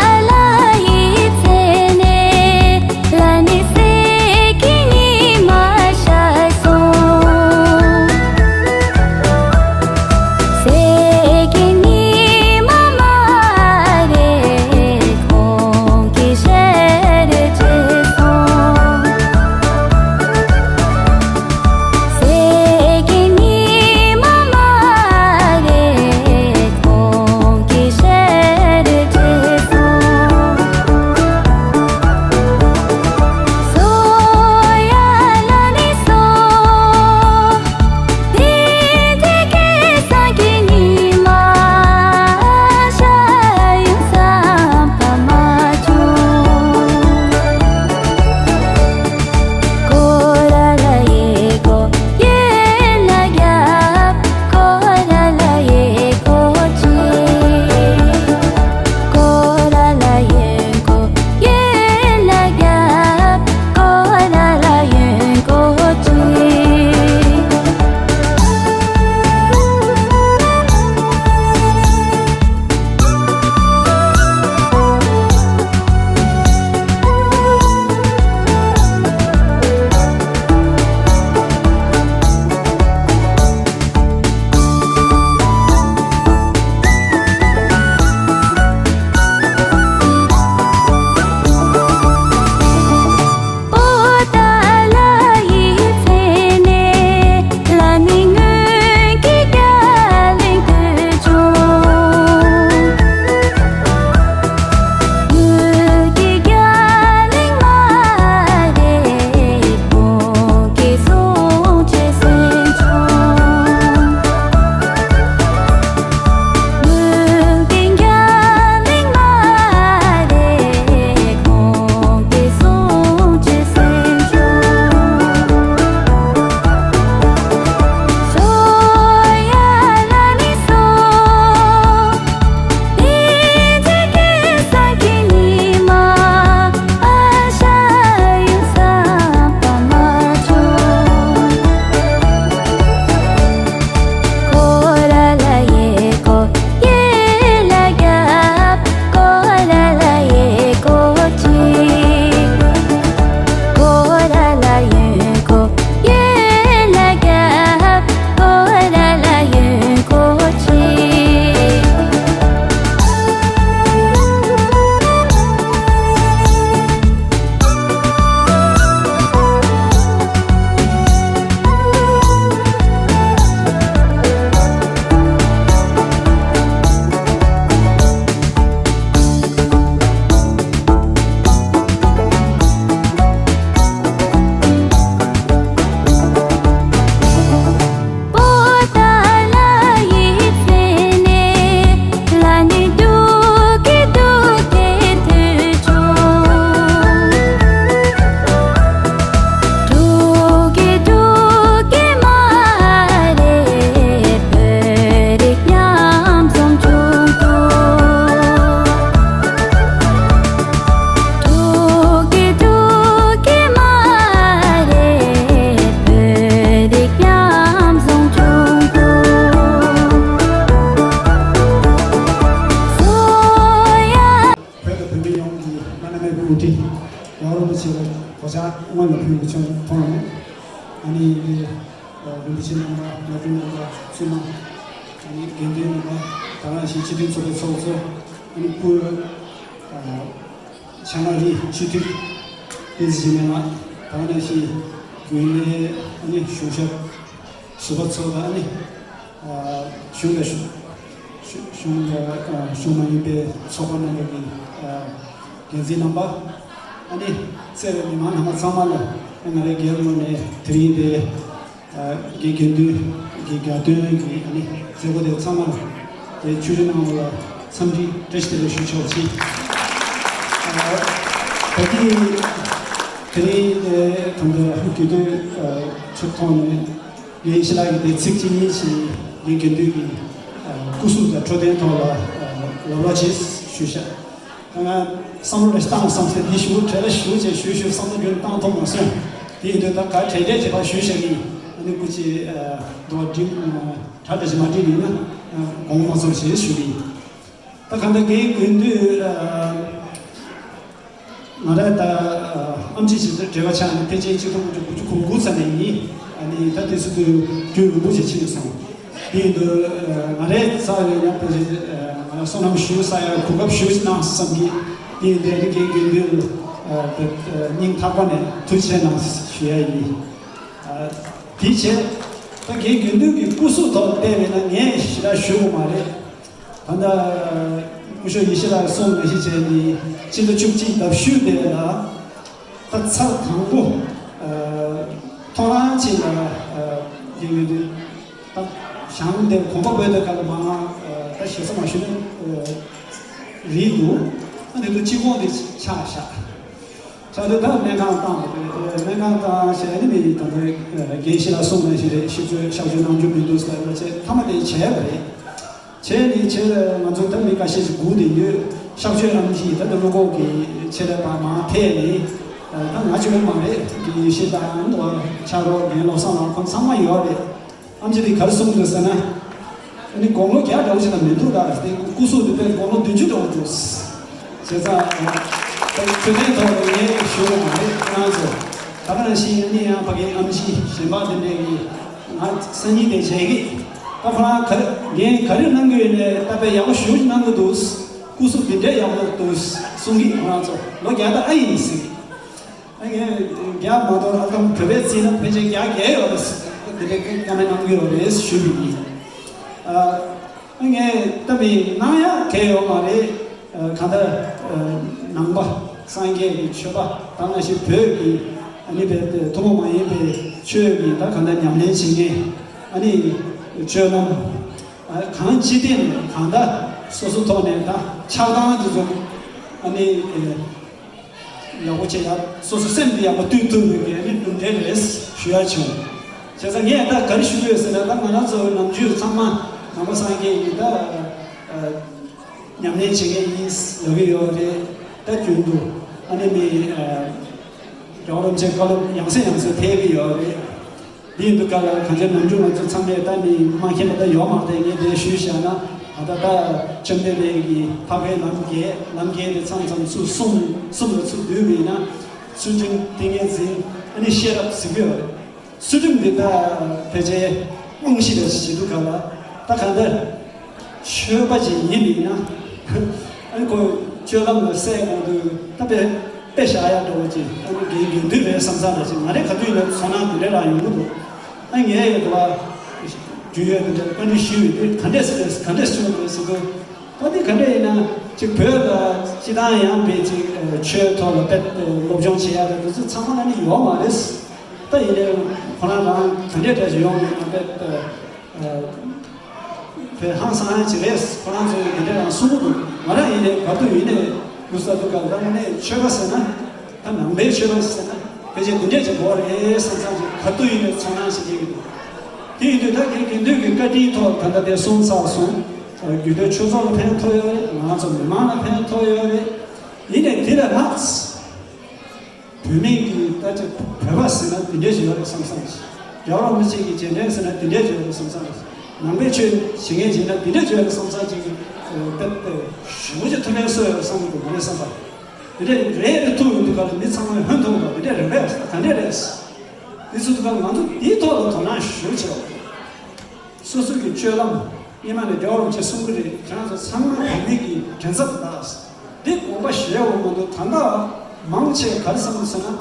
पोतालाही kuti 여러 번째로 보자 오늘 배우고 좀 보는 아니 우리지는 나중에 수만 아니 견디는 거 당연히 지금 속에서 아니 그 채널이 지금 되지만 당연히 그의 아니 쇼셔 수고처가 아니 쇼셔 쇼마이베 소관하는 게 견디 넘버 아니 세레니만 한번 삼아라 나의 결론에 드리데 기견도 기가도 아니 저거도 삼아라 제 주변으로 삼지 테스트를 시켜지 거기 드리데 동도 학교도 초통에 예시라기 직진이시 기견도 구수다 초대토라 로로지스 슈샤 선물을 땅 상태 이슈 제가 슈제 슈슈 선물을 땅 통해서 이들다 가 제제 제가 슈셔기 아니 굳이 도팀 다들 마디는 공모서 슈리 딱 근데 그 근데 나라다 암지시들 제가 참 대제 지금 좀 공부하는 아니 다들수도 그 뭐지 치면서 이들 나라 사회냐 sonam shu saya kugap shu na samgi di de ge ge ning thapane tuche na shya yi di che ta ge ge ge kusu to de na nge shira shu ma le anda kusho yishira song ne shi che ni chin de chukji da shu de la ta cha thang bu thoran chi la ge ge ta shang de khomba be de ka ma 다시 말씀은 리도 근데 기본의 차샤 자도 내가 다 세리미 다 계시라 소문이 시주 샤주는 좀 민도스가 이제 타마데 제리 제를 먼저 담니까 시주 구디유 샤주는 지 다도 로고기 제를 바마 테니 당 아주는 말에 이 시단도 차로 내놓아서 건 상마이어데 암지리 가르송도서나 아니 공로 क्या down से metro डाल सकते हैं कुछ तो पे 공로 digital होते हैं जैसा तो ये शो हमारे फ्रांस ताकि सीनियर यहाँ पके अम्सी सिंबाद ने की आज सनी दे जाएगी तब हमारा ये करीब नंगे ने तब यहाँ शूज नंगे दोस कुछ बिंदे यहाँ दोस सुंगी हमारा तो लोग क्या था आई नहीं सी अगे क्या मतलब अगर प्रवेश सीना पेजे क्या क्या है और देखते कमेंट नंगे और इस शूज़ 이게 답이 나야 개요 말에 가다 남바 상계 쳐봐 당시 벽이 아니 배 도모마에 배 추억이 다 간다 냠내싱에 아니 저는 강지된 간다 소소토네다 차당도 좀 아니 여고체야 소소센비야 뭐 뚜뚜게 아니 문제레스 쉬어죠 세상에 다 가르치고서는 다 만나서 남주 참만 남상계이다 냠내치게 여기 요래 대중도 아니면 여러 제가 양세 대비 요래 리드가가 간접 남주만 참여했다니 마케마다 요마대게 대슈시하나 아다다 전대내기 밥에 남게의 상상수 숨수 dü비나 수준 등에지 아니 셰럽 스비어 수준되다 대제 응시를 시도가라 딱 한데 쉬어봐지 일이나 아니 그 저랑 세고도 답에 빼셔야 되지 아니 개인들의 상상하지 말에 가지고 선한들이라 이거도 아니 얘가 주요한 아니 쉬이 컨데스에서 어디 간에나 즉 배가 지나야 베지 최토로 때 로정치야 그래서 참만이 요 말했어 또 이제 하나가 컨데스 용에 그 항상 지레스 프랑스 애들랑 수고도 말아 이제 가도 이제 무사도가 그러네 최가서는 한 남배 최가서는 그제 문제 좀 뭐래 상상 가도 이제 전환시키기도 이제 다 이렇게 까지 더 간다데 손사손 유대 초조로 펜토요 나서 많은 펜토요 이제 들어갔어 분명히 따져 배웠으면 이제 저를 상상시 여러 문제기 전에서는 이제 저를 상상시 남배추 신경질은 비례주의 성사적인 그때 쉬우지 통해서 상도 보내서 이제 레를 투도 가는 미상을 흔들고 이제 레베스 단레레스 이수도 가는 아주 이토도 도난 쉬죠 소소기 죄람 이만의 여름 제 숨들이 그래서 상만 분위기 괜찮다스 네 공부 쉬어고 모두 단다 망치 가르치면서는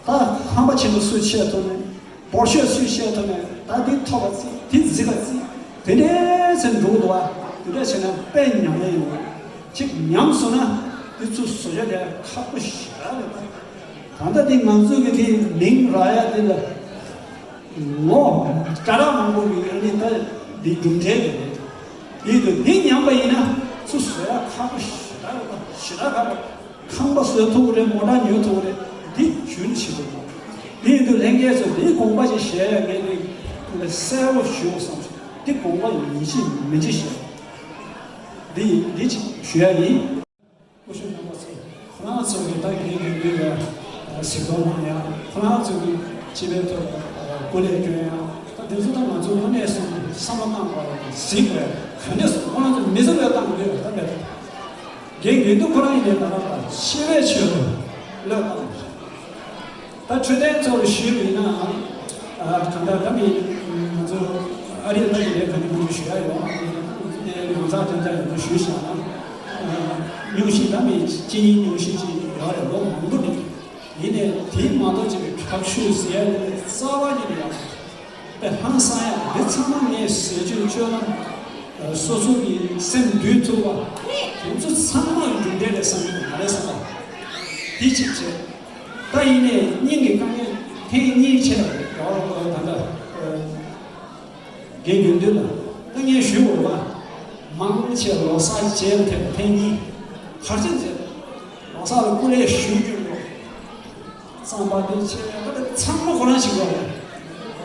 다 한바치도 수치했더니 버셔 수치했더니 다디 토바지 디지가지 되레선 로도와 되레선은 빼냐면 즉 냠소나 이수 소야데 카푸시라 단다디 만족이 링라야 될 뭐 따라만보기 아니다 리중제네 이도 링양바이나 수수야 카푸시라 시라가 칸버스 토그레 모란 요토그레 디 준시도 이도 랭게서 이 공부지 셰게 그 세워 쇼서 디 공부 이시 메지시 디 리지 쉐리 무슨 남았어 프랑스에 다 얘기가 시도마야 프랑스에 집에서 고려교회야 대수도 맞죠 원에서 상관만 봐 시그레 그래서 오늘 미술이었다는 거예요 다들 얘도 그런 일이 나왔다 시외치료 러다 다 최대적으로 시위나 간단히 저 아리나게 되는 것이야요 영상전자의 수시나 유시담이 진인 유시지 여러 너무 이네 뒤마도 지금 각슈스에 싸워지려 항상 대참에 세주처럼 소소기 샘듀토와 좀 상황이 준비를 했습니다. 그래서 디지털 다이네 인기 강에 대니체로 여러 단다 개균들라 당연히 쉬워와 망치 로사 제일 대니 가진제 로사를 꾸려 쉬주고 상바디체 그래 참고 그런 식으로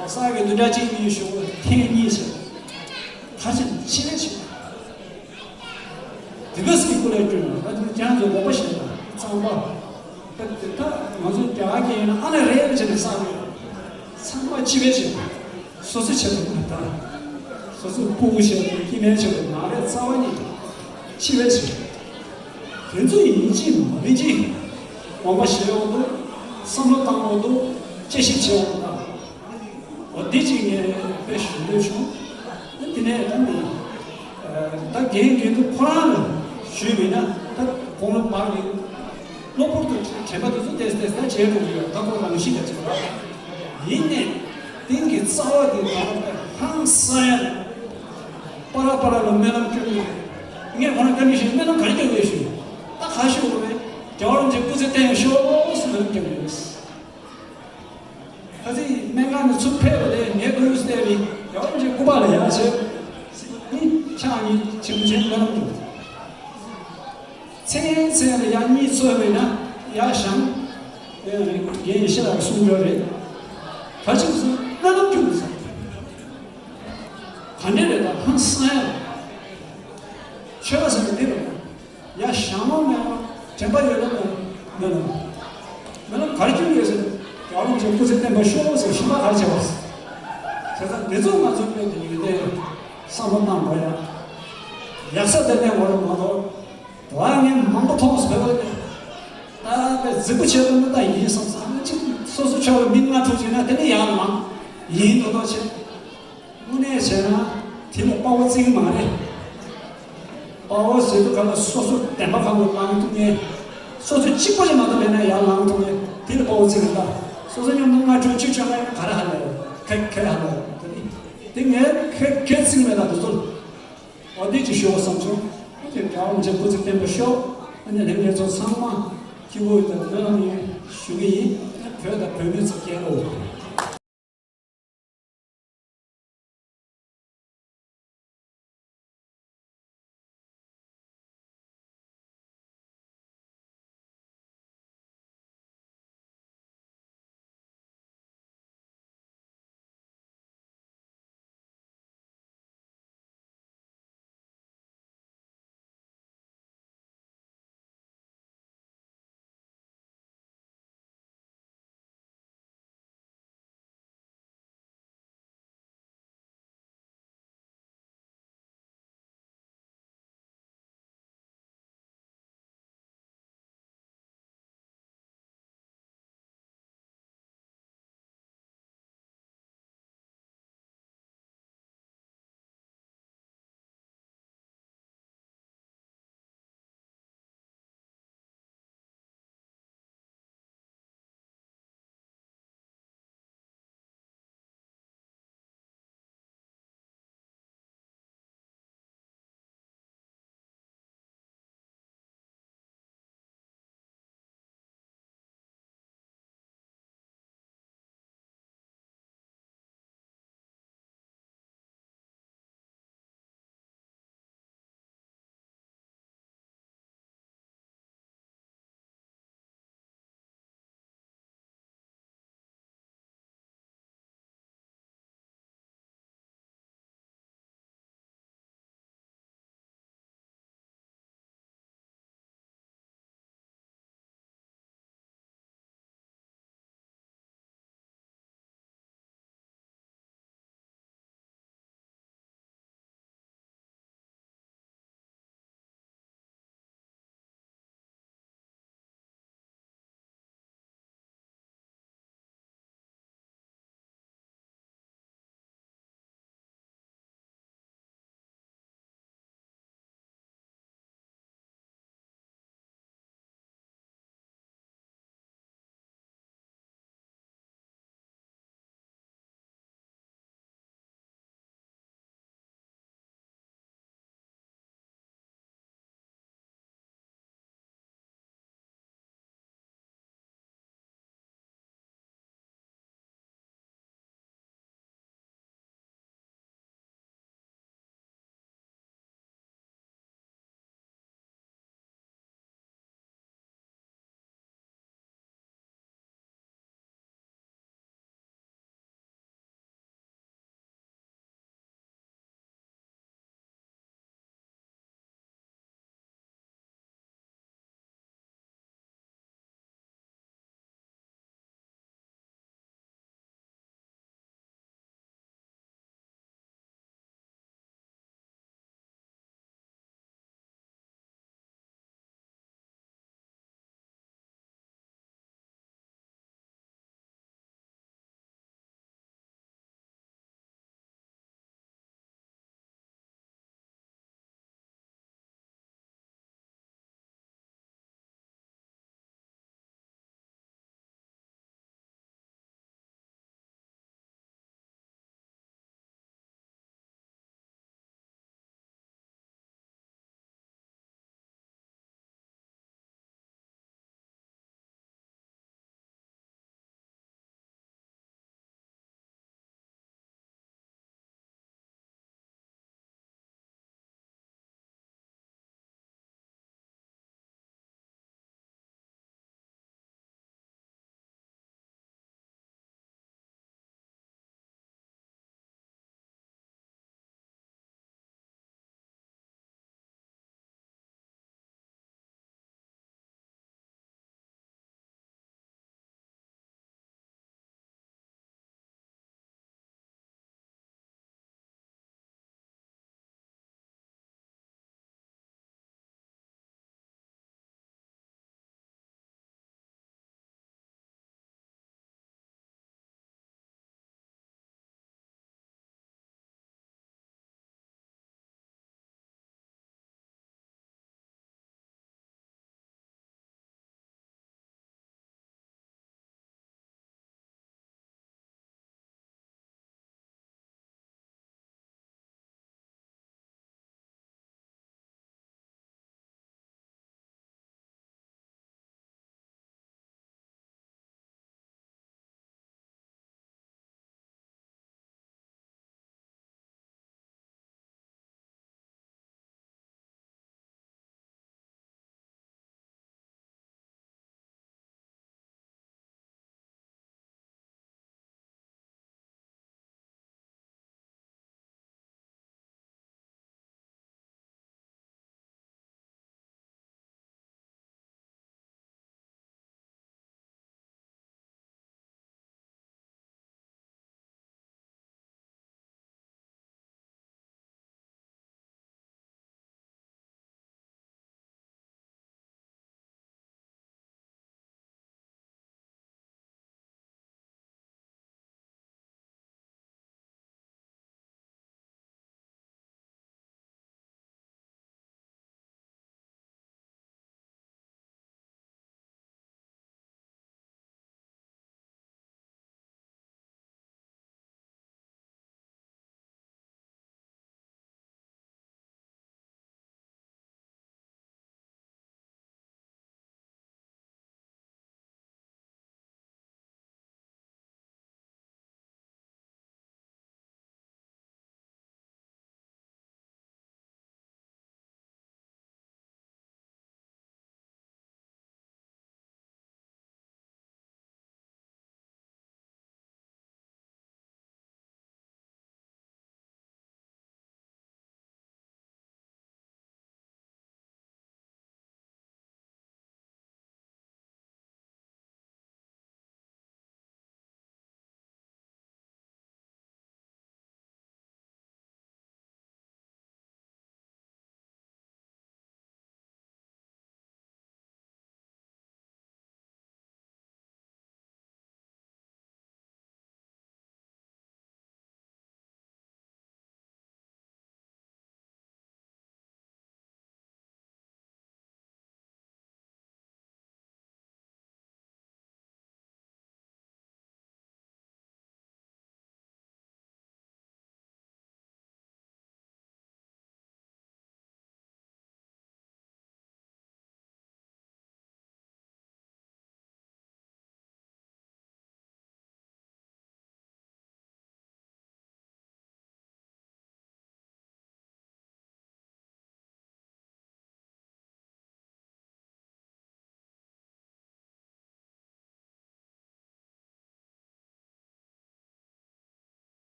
로사에게 누려진 쉬고 대니체 가진 친해지 그것이 꾸려주는 아주 장조 못 보신다 상바 다 무슨 자기는 안에 레벨을 쌓는 상바 집에서 소스처럼 있다 소스 보고셔 힘내셔 나를 싸우니 집에서 굉장히 이지 뭐지 뭔가 쉬어도 선로 당고도 제시치워다 어디지에 배신되죠 근데 단지 다 개인도 코라는 쉬면은 다 공을 말이 로봇도 제가도 테스트에서 제일 좋고요. 다 그런 시대죠. 이네 땡기 싸워도 항상 빠라빠라로 매는 좀 이게 뭐는 감이시 매는 가리켜 계시. 딱 하시고 그래. 저런 제 부세 때 쇼스는 경우였어. 하지 내가 숲에에 내 그릇 때리 저런 제 고발을 해야지. 이 창이 지금 매는 생생의 양이 소외나 야상 예시라 수료를 가지고서 나는 교사 하늘에다 항상 최가서 내려 야상하면 제발 나는 가르치기 위해서 여러분 좀 부세 때문에 쉬어서 심화 가르쳐봤어 그래서 내조만 좀 있는데 사범만 뭐야 약사 때문에 뭐는 뭐도 와면 mambo 통해서 배워야 다 지구체도 다 이해서 소수처럼 민나 조지나 되는 양만 이해도 제 문에 제나 팀 파워 지금 말해 파워 세도 가서 소수 대박하고 망통에 소수 찍고지 마다면 양망 통에 팀 파워 지금다 소수님 뭔가 좀 직전에 가라 하래요 그렇게 하래요 등에 개승에다도 어디지 쉬어 삼촌 자원 제 부지 때문에 쇼 아니 내가 저 상마 기부에 대한 슈기 표현다 표면서 깨고